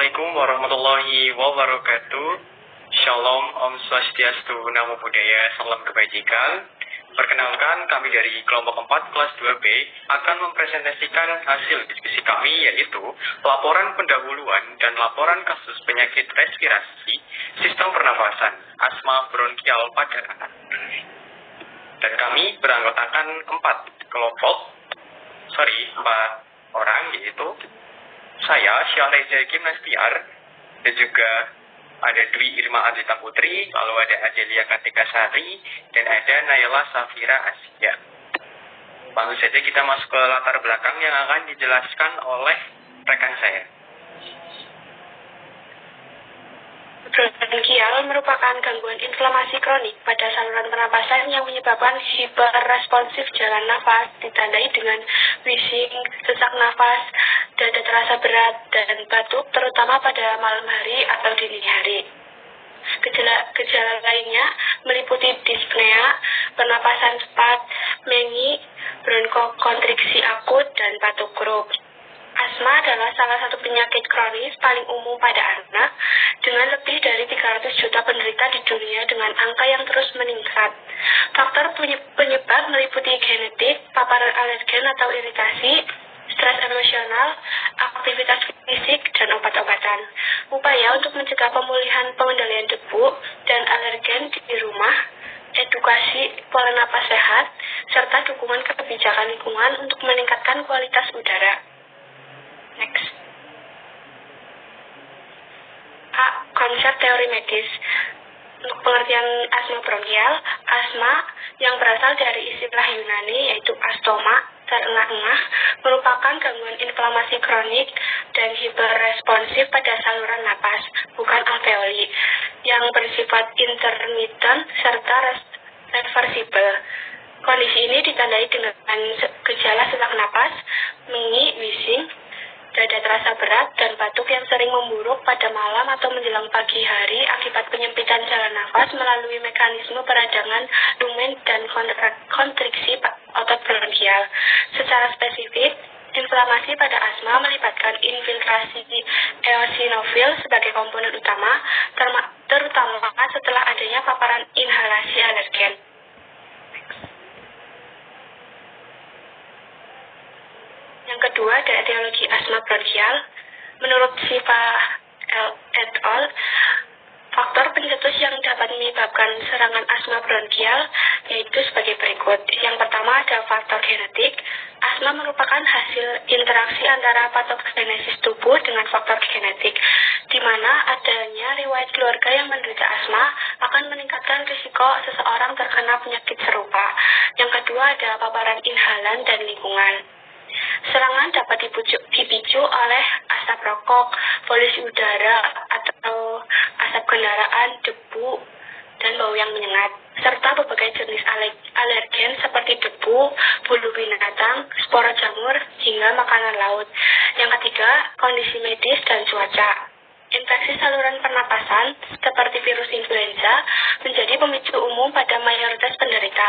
Assalamualaikum warahmatullahi wabarakatuh. Shalom, Om Swastiastu, Namo Buddhaya, Salam Kebajikan. Perkenalkan, kami dari kelompok 4 kelas 2B akan mempresentasikan hasil diskusi kami, yaitu laporan pendahuluan dan laporan kasus penyakit respirasi sistem pernafasan asma bronkial pada anak. Dan kami beranggotakan 4 orang, yaitu saya, Syareza Gimnastiar, dan juga ada Dwi Irma Adita Putri, lalu ada Adelia Kartika Sari, dan ada Nayla Safira Asia. Langsung saja kita masuk ke latar belakang yang akan dijelaskan oleh rekan saya. Bronkial merupakan gangguan inflamasi kronik pada saluran pernapasan yang menyebabkan hiperresponsif jalan nafas, ditandai dengan wheezing, sesak nafas, dada terasa berat, dan batuk, terutama pada malam hari atau dini hari. Gejala lainnya meliputi dyspnea, pernapasan cepat, mengi, bronkokontriksi akut, dan batuk keruk. Asma adalah salah satu penyakit kronis paling umum pada anak, dengan lebih dari 300 juta penderita di dunia dengan angka yang terus meningkat. Faktor penyebab meliputi genetik, paparan alergen atau iritasi, stres emosional, aktivitas fisik, dan obat-obatan. Upaya untuk mencegah pemulihan pengendalian debu dan alergen di rumah, edukasi pola napas sehat, serta dukungan kebijakan lingkungan untuk meningkatkan kualitas udara. Next. A. Konsep teori medis. Untuk pengertian asma bronkial, asma yang berasal dari istilah Yunani yaitu astoma, terengah-engah, merupakan gangguan inflamasi kronik dan hiperresponsif pada saluran napas, bukan alveoli, yang bersifat intermittent serta reversibel. Kondisi ini ditandai dengan gejala sesak napas, mengi, wheezing, dada terasa berat, dan batuk yang sering memburuk pada malam atau menjelang pagi hari akibat penyempitan jalan nafas melalui mekanisme peradangan lumen dan kontriksi otot bronkial. Secara spesifik, inflamasi pada asma melibatkan infiltrasi eosinofil sebagai komponen utama, terutama setelah adanya paparan inhalasi alergen. Yang kedua ada etiologi asma bronkial. Menurut Siva et al., faktor pencetus yang dapat menyebabkan serangan asma bronkial yaitu sebagai berikut. Yang pertama ada faktor genetik. Asma merupakan hasil interaksi antara patogenesis tubuh dengan faktor genetik, di mana adanya riwayat keluarga yang menderita asma akan meningkatkan risiko seseorang terkena penyakit serupa. Yang kedua ada paparan inhalan dan lingkungan. Serangan dapat dipicu oleh asap rokok, polusi udara, atau asap kendaraan, debu, dan bau yang menyengat, serta berbagai jenis alergen seperti debu, bulu binatang, spora jamur, hingga makanan laut. Yang ketiga, kondisi medis dan cuaca. Infeksi saluran pernapasan seperti virus influenza menjadi pemicu umum pada mayoritas penderita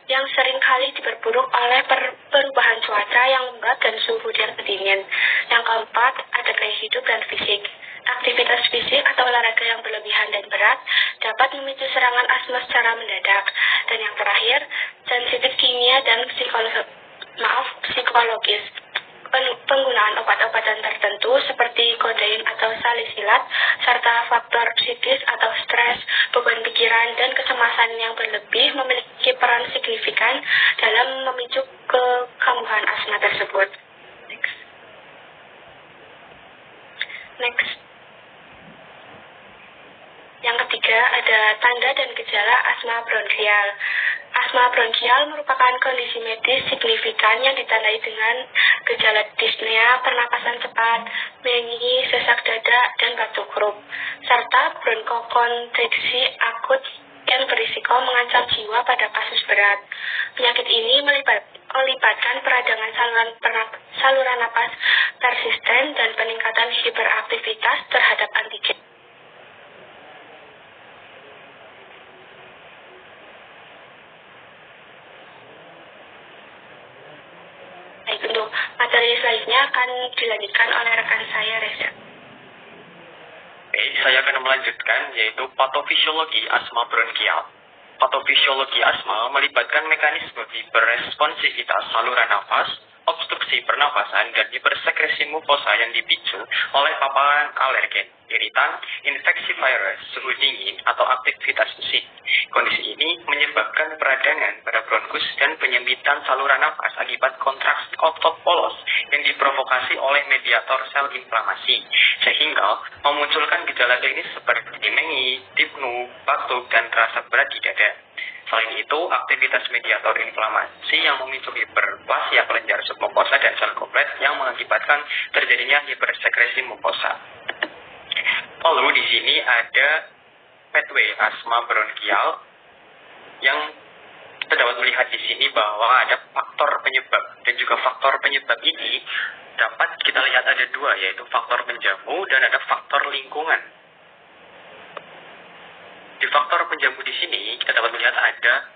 yang seringkali diperburuk oleh perubahan cuaca yang lembab dan suhu yang dingin. Yang keempat, ada gaya hidup dan fisik. Aktivitas fisik atau olahraga yang berlebihan dan berat dapat memicu serangan asma secara mendadak. Dan yang terakhir, sensitif kimia dan psikologis. Penggunaan obat-obatan tertentu seperti kodein atau salisilat, serta faktor psikis atau stres, beban pikiran, dan kecemasan yang berlebih memiliki peran signifikan dalam memicu kekambuhan asma tersebut. Next. Yang ketiga ada tanda dan gejala asma bronkial. Asma bronkial merupakan kondisi medis signifikan yang ditandai dengan gejala dyspnea, pernapasan cepat, mengi, sesak dada, dan batuk keruk, serta bronkokontriksi akut yang berisiko mengancam jiwa pada kasus berat. Penyakit ini melibatkan peradangan saluran napas persisten dan peningkatan hiperaktivitas terhadap antigen. Untuk materi selanjutnya akan dilanjutkan oleh rekan saya, Reza. Oke, saya akan melanjutkan yaitu patofisiologi asma bronkial. Patofisiologi asma melibatkan mekanisme hiperresponsivitas saluran nafas, obstruksi pernapasan, dan hipersekresi mukosa yang dipicu oleh paparan alergen, iritan, infeksi virus, suhu dingin, atau aktivitas fisik. Kondisi ini menyebabkan peradangan pada bronkus dan penyempitan saluran nafas akibat kontraksi otot polos yang diprovokasi oleh mediator sel inflamasi, sehingga memunculkan gejala klinis seperti mengi, dipnu, batuk, dan terasa berat di dada. Selain itu, aktivitas mediator inflamasi yang memicu hiperplasia kelenjar submukosa dan sel goblet yang mengakibatkan terjadinya hipersekresi mukosa. Lalu di sini ada pathway asma bronkial yang kita dapat melihat di sini bahwa ada faktor penyebab, dan juga faktor penyebab ini dapat kita lihat ada dua, yaitu faktor penjamu dan ada faktor lingkungan. Di faktor penjamu di sini kita dapat melihat ada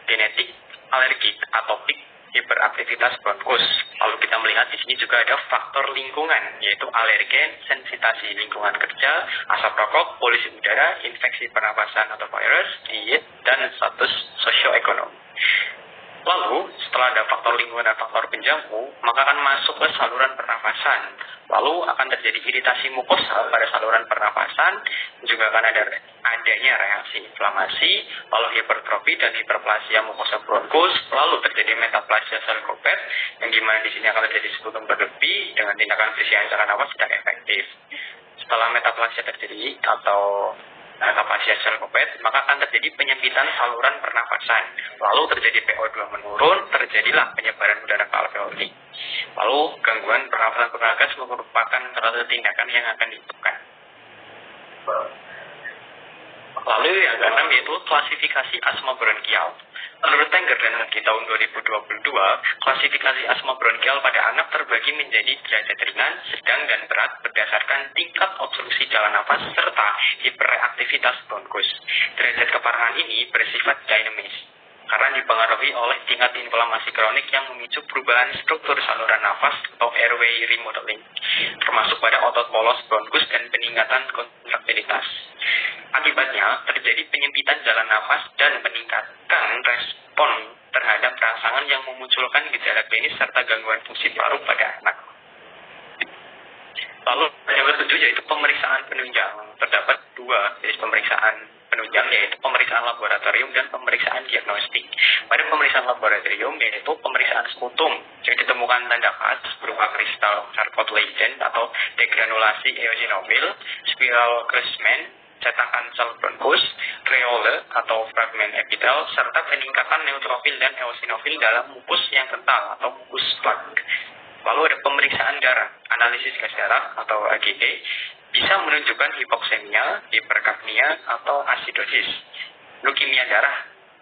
genetik, alergik, atopik, hiperaktivitas bronkus. Lalu kita melihat di sini juga ada faktor lingkungan, yaitu alergen, sensitasi lingkungan kerja, asap rokok, polusi udara, infeksi pernapasan atau virus, diet, dan status sosioekonomi. Lalu, setelah ada faktor lingkungan dan faktor penjamu, maka akan masuk ke saluran pernafasan. Lalu akan terjadi iritasi mukosa pada saluran pernafasan, juga akan adanya reaksi inflamasi, lalu hipertrofi dan hiperplasia mukosa bronkus, lalu terjadi metaplasia sel goblet, yang dimana di sini akan terjadi sputum berlebih dengan tindakan bersihan saluran nafas tidak efektif. Setelah metaplasia terjadi atau metaplasia sel goblet, maka akan terjadi penyempitan saluran pernafasan. Lalu terjadi PO2 menurun, terjadilah penyebaran udara ke alveoli. Lalu gangguan pernafasan bernapas merupakan salah satu tindakan yang akan dilakukan. Lalu yang keenam yaitu klasifikasi asma bronkial. Menurut Tenger dan Mugi tahun 2022, klasifikasi asma bronkial pada anak terbagi menjadi derajat ringan, sedang, dan berat berdasarkan tingkat obstruksi jalan nafas serta hiperaktivitas bronkus. Derajat keparahan ini bersifat dinamis karena dipengaruhi oleh tingkat inflamasi kronik yang memicu perubahan struktur saluran nafas atau airway remodeling, termasuk pada otot polos bronkus dan peningkatan kontraktilitas. Akibatnya, terjadi penyempitan jalan nafas dan peningkatan respon terhadap rangsangan yang memunculkan gejala klinis serta gangguan fungsi paru pada anak. Lalu yang ketujuh yaitu pemeriksaan penunjang. Terdapat dua jenis pemeriksaan penunjang, yaitu pemeriksaan laboratorium dan pemeriksaan diagnostik. Pada pemeriksaan laboratorium yaitu pemeriksaan sputum yang ditemukan tanda khas berupa kristal Charcot Leyden atau degranulasi eosinofil, spiral Creutzmann, cetakan sel bronkus, reole atau fragmen epitel, serta peningkatan neutrofil dan eosinofil dalam mukus yang kental atau mukus plak. Lalu ada pemeriksaan darah, analisis gas darah atau AGD, bisa menunjukkan hipoksemia, hiperkapnia atau asidosis, leukemia darah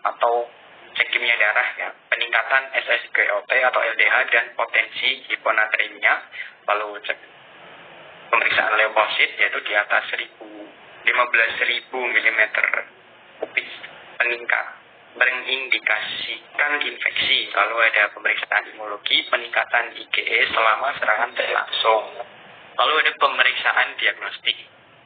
atau cek kimia darah, ya, peningkatan SSGOT atau LDH dan potensi hiponatremia. Lalu cek pemeriksaan leukosit yaitu di atas 15.000 mm kubik meningkat, mengindikasikan infeksi. Lalu ada pemeriksaan imunologi, peningkatan IgE selama serangan berlangsung. Lalu ada pemeriksaan diagnostik,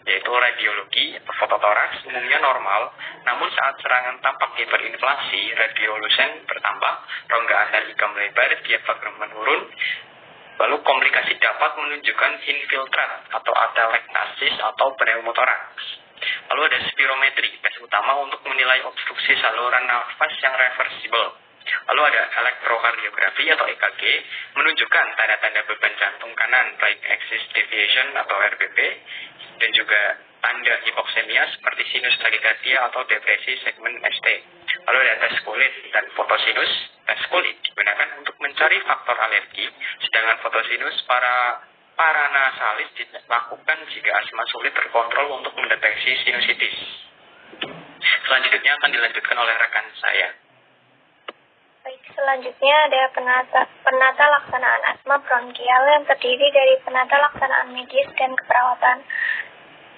yaitu radiologi atau fototoraks umumnya normal, namun saat serangan tampak hiperinflasi, radiolusen bertambah, rongga antarika melebar, diafragma menurun. Lalu komplikasi dapat menunjukkan infiltrat atau atelektasis atau pneumotoraks. Lalu ada spirometri, tes utama untuk menilai obstruksi saluran nafas yang reversibel. Lalu ada elektrokardiografi atau EKG, menunjukkan tanda-tanda beban jantung kanan, right axis deviation atau RBP, dan juga tanda hipoksemia seperti sinus tachycardia atau depresi segmen ST. Lalu ada tes kulit dan fotosinus. Tes kulit digunakan untuk mencari faktor alergi, sedangkan fotosinus paranasalis dilakukan jika asma sulit terkontrol untuk mendeteksi sinusitis. Selanjutnya akan dilanjutkan oleh rekan saya. Baik, selanjutnya ada penata laksanaan asma bronkial yang terdiri dari penata laksanaan medis dan keperawatan.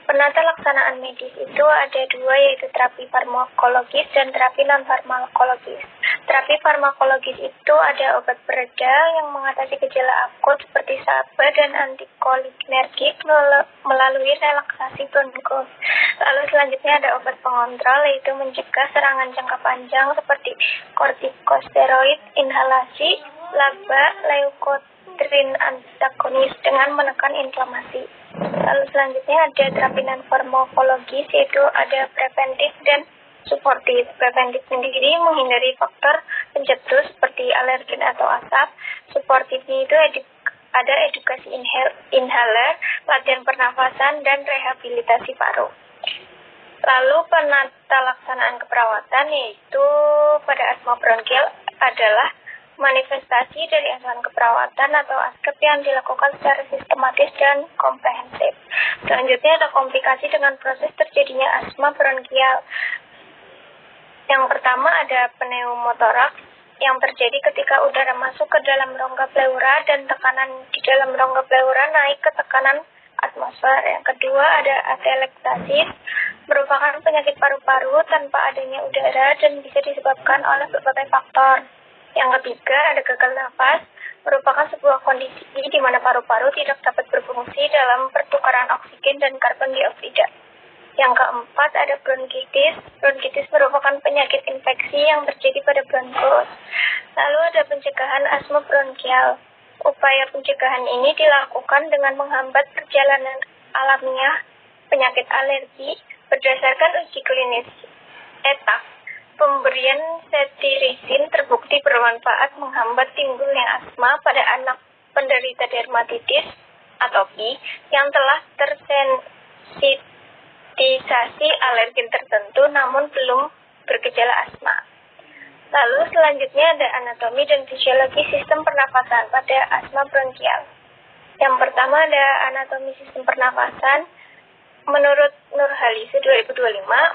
Penata laksanaan medis itu ada dua, yaitu terapi farmakologis dan terapi non-farmakologis. Terapi farmakologis itu ada obat pereda yang mengatasi gejala akut seperti SABA dan antikolinergik melalui relaksasi bronkos. Lalu selanjutnya ada obat pengontrol, yaitu mencegah serangan jangka panjang seperti kortikosteroid, inhalasi, LABA, leukotrin antagonis dengan menekan inflamasi. Lalu selanjutnya ada terapi non-farmakologis, yaitu ada preventif dan suportif. Preventif sendiri menghindari faktor pencetus seperti alergen atau asap. Suportifnya itu ada edukasi inhaler, latihan pernafasan, dan rehabilitasi paru. Lalu penata laksanaan keperawatan, yaitu pada asma bronkial adalah manifestasi dari asuhan keperawatan atau ASKEP yang dilakukan secara sistematis dan komprehensif. Selanjutnya ada komplikasi dengan proses terjadinya asma bronkial. Yang pertama ada pneumotoraks yang terjadi ketika udara masuk ke dalam rongga pleura dan tekanan di dalam rongga pleura naik ke tekanan atmosfer. Yang kedua ada atelektasis, merupakan penyakit paru-paru tanpa adanya udara dan bisa disebabkan oleh berbagai faktor. Yang ketiga ada gagal nafas, merupakan sebuah kondisi di mana paru-paru tidak dapat berfungsi dalam pertukaran oksigen dan karbon dioksida. Yang keempat ada bronkitis. Bronkitis merupakan penyakit infeksi yang terjadi pada bronkos. Lalu ada pencegahan asma bronkial. Upaya pencegahan ini dilakukan dengan menghambat perjalanan alamiah penyakit alergi berdasarkan uji klinis ETAK. Pemberian cetirizin terbukti bermanfaat menghambat timbulnya asma pada anak penderita dermatitis atopi yang telah tersensitisasi alergen tertentu namun belum bergejala asma. Lalu selanjutnya ada anatomi dan fisiologi sistem pernafasan pada asma bronkial. Yang pertama ada anatomi sistem pernafasan. Menurut Nurhalisi 2025,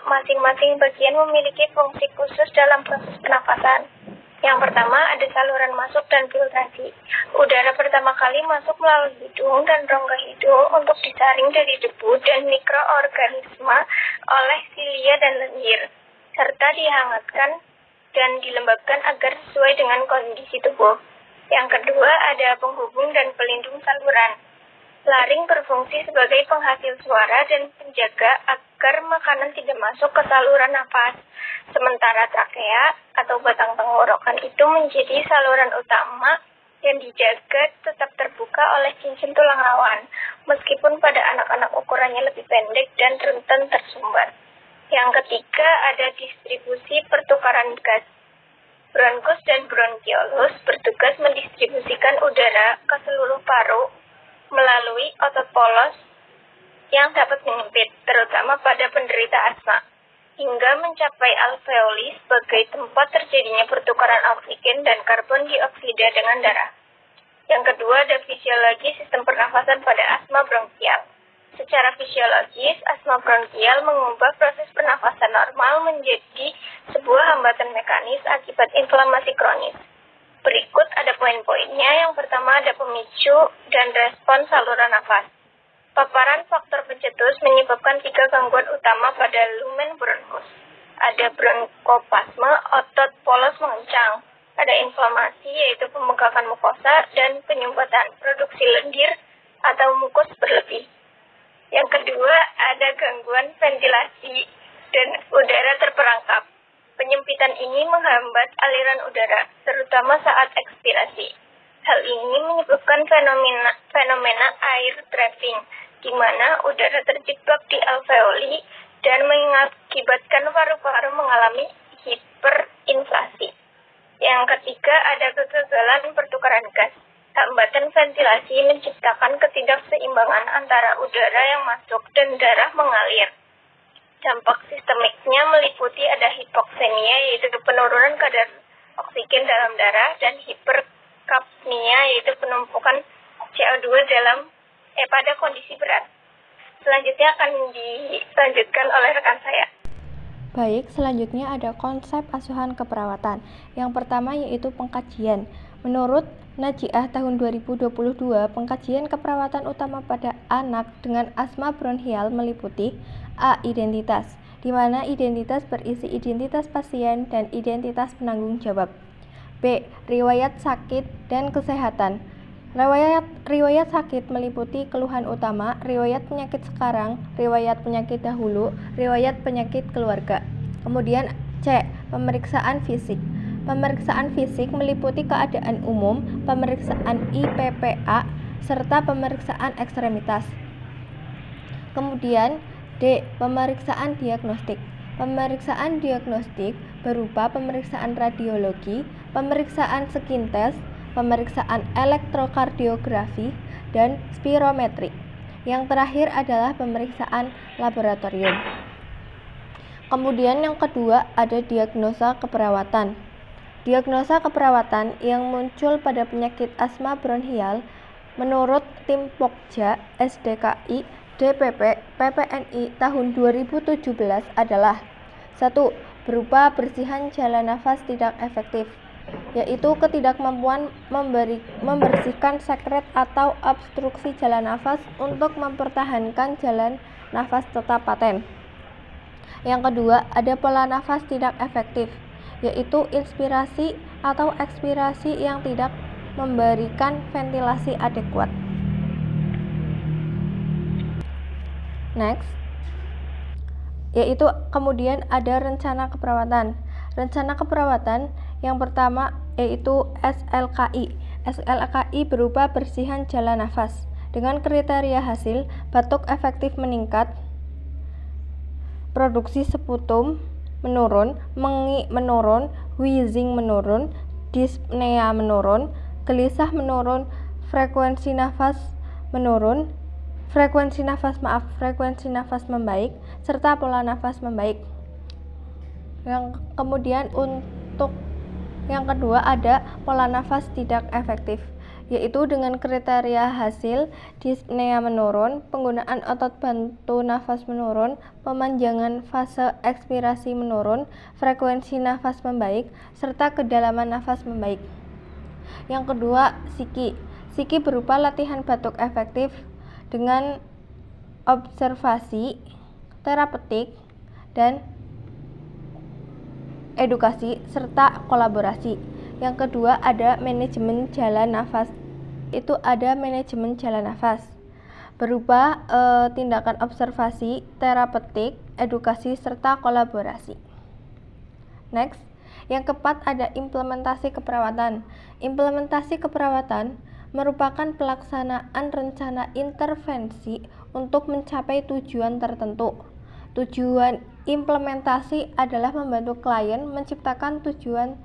masing-masing bagian memiliki fungsi khusus dalam proses pernafasan. Yang pertama ada saluran masuk dan filtrasi. Udara pertama kali masuk melalui hidung dan rongga hidung untuk disaring dari debu dan mikroorganisme oleh silia dan lendir, serta dihangatkan dan dilembabkan agar sesuai dengan kondisi tubuh. Yang kedua ada penghubung dan pelindung saluran. Laring berfungsi sebagai penghasil suara dan penjaga agar makanan tidak masuk ke saluran nafas. Sementara trakea atau batang tenggorokan itu menjadi saluran utama yang dijaga tetap terbuka oleh cincin tulang rawan, meskipun pada anak-anak ukurannya lebih pendek dan rentan tersumbat. Yang ketiga ada distribusi pertukaran gas. Bronkus dan bronkiolus bertugas mendistribusikan udara ke seluruh paru melalui otot polos yang dapat menyempit, terutama pada penderita asma, hingga mencapai alveoli sebagai tempat terjadinya pertukaran oksigen dan karbon dioksida dengan darah. Yang kedua ada fisiologi sistem pernafasan pada asma bronkial. Secara fisiologis, asma bronkial mengubah proses pernafasan normal menjadi sebuah hambatan mekanis akibat inflamasi kronis. Berikut ada poin-poinnya. Yang pertama ada pemicu dan respon saluran nafas. Paparan faktor pencetus menyebabkan 3 gangguan utama pada lumen bronkus. Ada bronkoplasma, otot polos mengencang. Ada inflamasi, yaitu pembengkakan mukosa dan penyumbatan produksi lendir atau mukus berlebih. Yang kedua ada gangguan ventilasi dan udara terperangkap. Penyempitan ini menghambat aliran udara, terutama saat ekspirasi. Hal ini menyebabkan fenomena air trapping, di mana udara terjebak di alveoli dan mengakibatkan paru-paru mengalami hiperinflasi. Yang ketiga ada kegagalan pertukaran gas. Hambatan ventilasi menciptakan ketidakseimbangan antara udara yang masuk dan darah mengalir. Dampak sistemiknya meliputi ada hipoksemia, yaitu penurunan kadar oksigen dalam darah, dan hiperkapnia, yaitu penumpukan CO2 pada kondisi berat. Selanjutnya akan dilanjutkan oleh rekan saya. Baik, selanjutnya ada konsep asuhan keperawatan. Yang pertama yaitu pengkajian. Menurut Najiah tahun 2022, pengkajian keperawatan utama pada anak dengan asma bronkial meliputi A. Identitas, di mana identitas berisi identitas pasien dan identitas penanggung jawab. B. Riwayat sakit dan kesehatan. Riwayat sakit meliputi keluhan utama, riwayat penyakit sekarang, riwayat penyakit dahulu, riwayat penyakit keluarga. Kemudian C. Pemeriksaan fisik. Pemeriksaan fisik meliputi keadaan umum, pemeriksaan IPPA, serta pemeriksaan ekstremitas. Kemudian D. Pemeriksaan diagnostik. Pemeriksaan diagnostik berupa pemeriksaan radiologi, pemeriksaan skin test, pemeriksaan elektrokardiografi, dan spirometri. Yang terakhir adalah pemeriksaan laboratorium. Kemudian yang kedua ada diagnosa keperawatan. Diagnosa keperawatan yang muncul pada penyakit asma bronkial menurut tim Pokja, SDKI, DPP, PPNI tahun 2017 adalah 1. Berupa bersihan jalan nafas tidak efektif, yaitu ketidakmampuan membersihkan sekret atau obstruksi jalan nafas untuk mempertahankan jalan nafas tetap paten. Yang kedua, ada pola nafas tidak efektif, yaitu inspirasi atau ekspirasi yang tidak memberikan ventilasi adekuat. Next, yaitu kemudian ada rencana keperawatan. Rencana keperawatan yang pertama yaitu SLKI. SLKI berupa bersihan jalan nafas. Dengan kriteria hasil, batuk efektif meningkat, produksi sputum menurun, mengi menurun, wheezing menurun, dyspnea menurun, gelisah menurun, frekuensi nafas membaik, serta pola nafas membaik. Yang kemudian untuk yang kedua ada pola nafas tidak efektif, yaitu dengan kriteria hasil dyspnea menurun, penggunaan otot bantu nafas menurun, pemanjangan fase ekspirasi menurun, frekuensi nafas membaik, serta kedalaman nafas membaik. Yang kedua, Psiki berupa latihan batuk efektif dengan observasi, terapeutik, dan edukasi, serta kolaborasi. Yang kedua ada manajemen jalan nafas. Itu ada manajemen jalan nafas berupa tindakan observasi, terapeutik, edukasi, serta kolaborasi. Next, yang keempat ada implementasi keperawatan. Implementasi keperawatan merupakan pelaksanaan rencana intervensi untuk mencapai tujuan tertentu. Tujuan implementasi adalah membantu klien menciptakan tujuan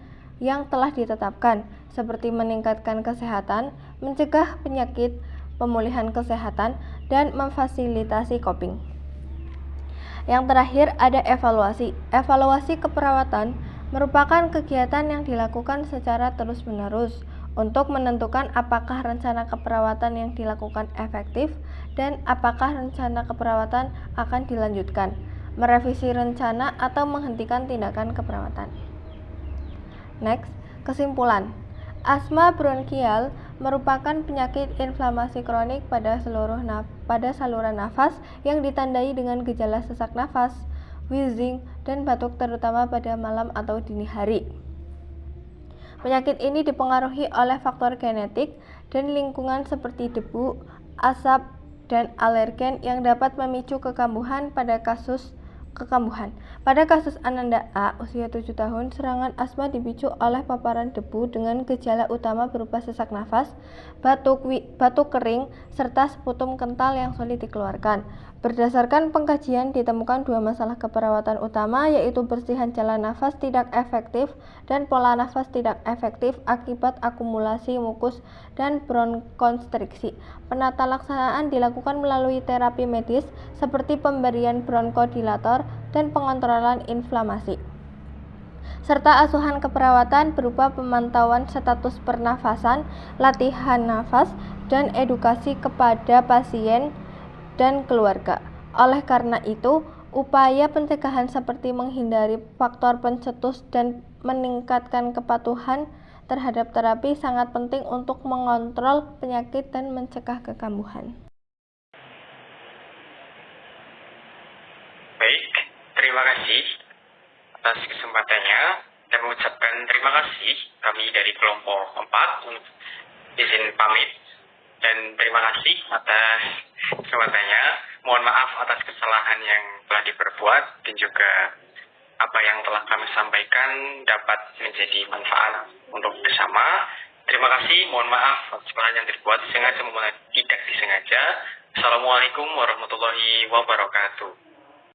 yang telah ditetapkan, seperti meningkatkan kesehatan, mencegah penyakit, pemulihan kesehatan, dan memfasilitasi coping. Yang terakhir ada evaluasi. Evaluasi keperawatan merupakan kegiatan yang dilakukan secara terus-menerus untuk menentukan apakah rencana keperawatan yang dilakukan efektif dan apakah rencana keperawatan akan dilanjutkan, merevisi rencana atau menghentikan tindakan keperawatan. Next, kesimpulan. Asma bronkial merupakan penyakit inflamasi kronik pada saluran nafas yang ditandai dengan gejala sesak nafas, wheezing, dan batuk terutama pada malam atau dini hari. Penyakit ini dipengaruhi oleh faktor genetik dan lingkungan seperti debu, asap, dan alergen yang dapat memicu kekambuhan. Pada kasus Ananda A, usia 7 tahun, serangan asma dipicu oleh paparan debu dengan gejala utama berupa sesak nafas, batuk kering, serta sputum kental yang sulit dikeluarkan. Berdasarkan pengkajian, ditemukan 2 masalah keperawatan utama, yaitu bersihan jalan nafas tidak efektif dan pola nafas tidak efektif akibat akumulasi mukus dan bronkonstriksi. Penata laksanaan dilakukan melalui terapi medis seperti pemberian bronkodilator dan pengontrolan inflamasi, serta asuhan keperawatan berupa pemantauan status pernafasan, latihan nafas, dan edukasi kepada pasien dan keluarga. Oleh karena itu, upaya pencegahan seperti menghindari faktor pencetus dan meningkatkan kepatuhan terhadap terapi sangat penting untuk mengontrol penyakit dan mencegah kekambuhan. Baik, terima kasih atas kesempatannya. Kami mengucapkan terima kasih kami dari kelompok 4 izin pamit dan terima kasih atas kesempatannya. Mohon maaf atas kesalahan yang telah diperbuat dan juga apa yang telah kami sampaikan dapat menjadi manfaat untuk bersama. Terima kasih, mohon maaf atas kesalahan yang dibuat sengaja maupun tidak disengaja. Assalamualaikum warahmatullahi wabarakatuh.